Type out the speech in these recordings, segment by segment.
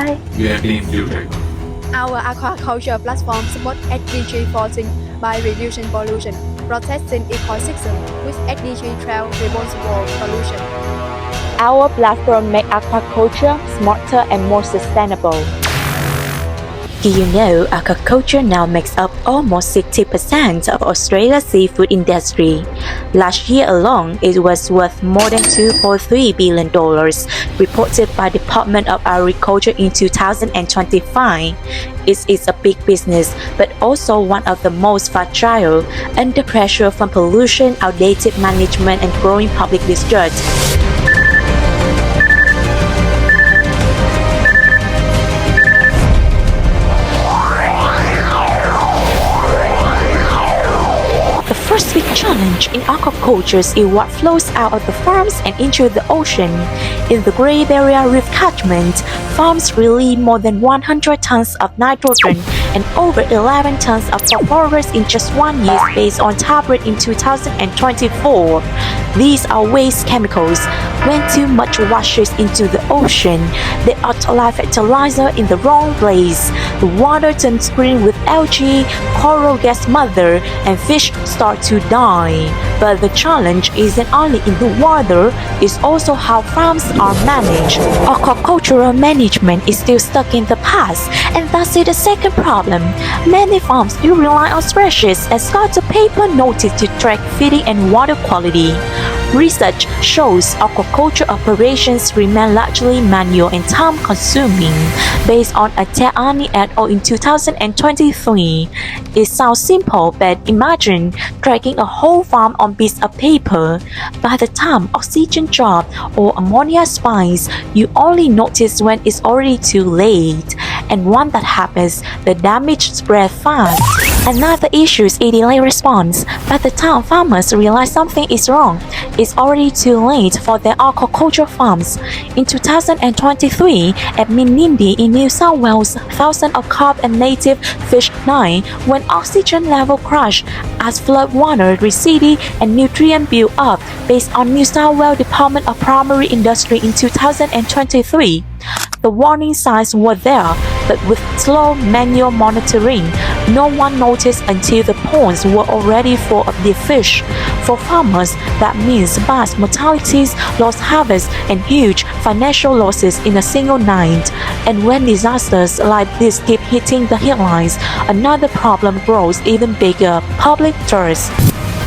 Why? You have been filtered. Our aquaculture platform supports SDG 14 by reducing pollution, protecting ecosystem with SDG 12 responsible solution. Our platform makes aquaculture smarter and more sustainable. Do you know aquaculture now makes up almost 60% of Australia's seafood industry? Last year alone, it was worth more than $2.3 billion, reported by Department of Agriculture in 2025. It is a big business, but also one of the most fragile, under pressure from pollution, outdated management, and growing public distrust. The first big challenge in aquaculture is what flows out of the farms and into the ocean. In the Great Barrier Reef catchment, farms release more than 100 tons of nitrogen and over 11 tons of phosphorus in just 1 year based on tablet in 2024. These are waste chemicals. When too much washes into the ocean, they apply fertilizer in the wrong place. The water turns green with algae, coral gets mother, and fish start to die. But the challenge isn't only in the water, it's also how farms are managed. Aquacultural management is still stuck in the past, and that's the second problem. Many farms still rely on spreadsheets and scattered paper notice to track feeding and water quality. Research shows aquaculture operations remain largely manual and time-consuming. Based on a Teani et al. In 2023, it sounds simple, but imagine tracking a whole farm on piece of paper. By the time oxygen drops or ammonia spikes, you only notice when it's already too late. And once that happens, the damage spreads fast. Another issue is a delayed response. By the time farmers realize something is wrong, it's already too late for their aquaculture farms. In 2023, at Menindee in New South Wales, thousands of carp and native fish died when oxygen level crashed as flood water receded and nutrient built up, based on New South Wales Department of Primary Industry in 2023. The warning signs were there, but with slow manual monitoring, no one noticed until the ponds were already full of dead fish. For farmers, that means mass mortalities, lost harvests, and huge financial losses in a single night. And when disasters like this keep hitting the headlines, another problem grows even bigger: public trust.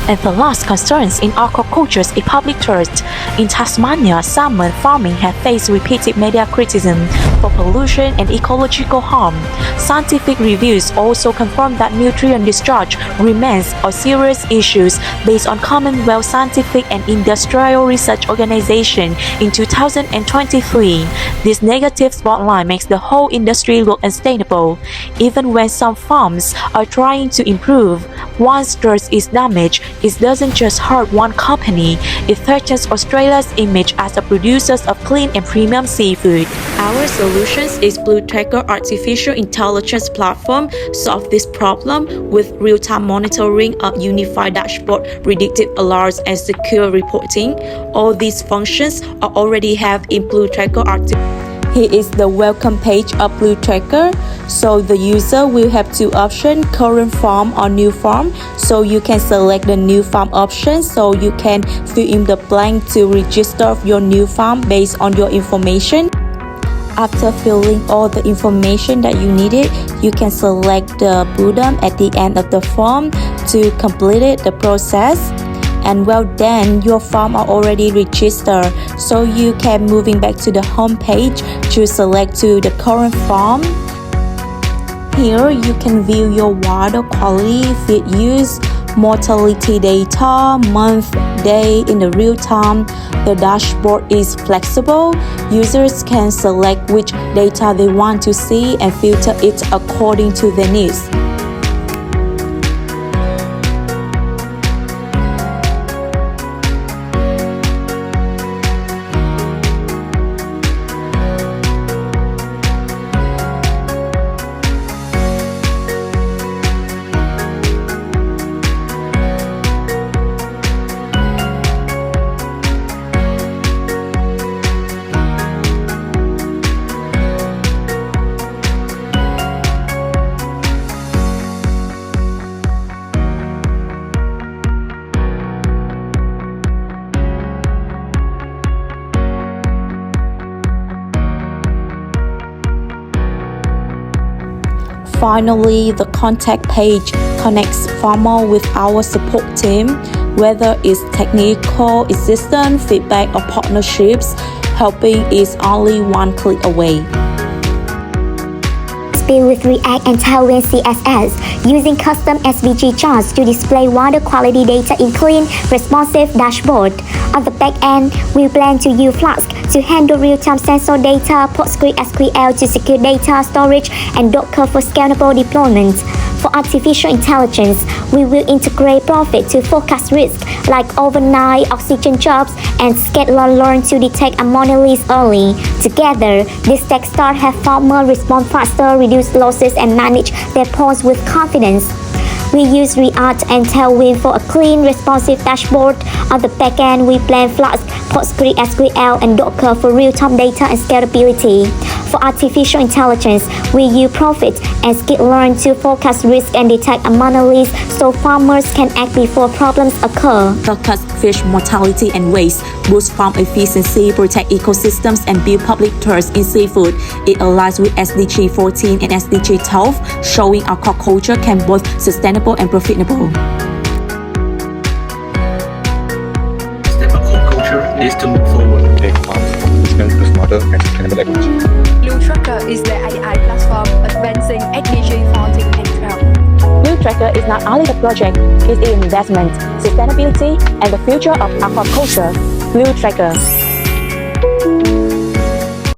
And the last concerns in aquaculture is public trust. In Tasmania, salmon farming has faced repeated media criticism for pollution and ecological harm. Scientific reviews also confirm that nutrient discharge remains a serious issue based on Commonwealth Scientific and Industrial Research Organization in 2023. This negative spotlight makes the whole industry look unsustainable. Even when some farms are trying to improve, once trust is damaged, it doesn't just hurt one company, it threatens Australia's image as a producer of clean and premium seafood. Our solutions is Blue Tracker artificial intelligence platform solve this problem with real-time monitoring, a unified dashboard, predictive alerts, and secure reporting. All these functions are already have in Blue Tracker Here is the welcome page of Blue Tracker. So the user will have two options, current farm or new farm. So you can select the new farm option, so you can fill in the blank to register your new farm based on your information. After filling all the information that you needed, you can select the button at the end of the form to complete the process. And well, then your farm are already registered, so you can moving back to the home page to select to the current farm. Here you can view your water quality, feed use, mortality data, month, day in the real time. The dashboard is flexible. Users can select which data they want to see and filter it according to their needs. Finally, the contact page connects farmer with our support team, whether it's technical assistance, feedback, or partnerships. Helping is only one click away. With React and Tailwind CSS, using custom SVG charts to display water quality data in clean, responsive dashboard. On the back end, we plan to use Flask to handle real-time sensor data, PostgreSQL to secure data storage, and Docker for scalable deployment. For artificial intelligence, we will integrate Profit to forecast risk like overnight oxygen jobs and Sklearn to detect anomalies early. Together, these tech startups have farmers respond faster, reduce losses, and manage their ponds with confidence. We use React and Tailwind for a clean, responsive dashboard. On the back end, we plan Flask, PostgreSQL, and Docker for real-time data and scalability. For artificial intelligence, we use Profit and Sklearn to forecast risk and detect anomalies so farmers can act before problems occur. Cut fish mortality and waste, boost farm efficiency, protect ecosystems, and build public trust in seafood. It aligns with SDG 14 and SDG 12, showing aquaculture can both sustainable and profitable. Step aquaculture is to move forward. Take farms from business to smarter and sustainable agriculture. Blue Tracker is the AI platform advancing SDG 14 and 12. Blue Tracker is not only a project, it's an investment, sustainability, and the future of aquaculture. Blue Tracker.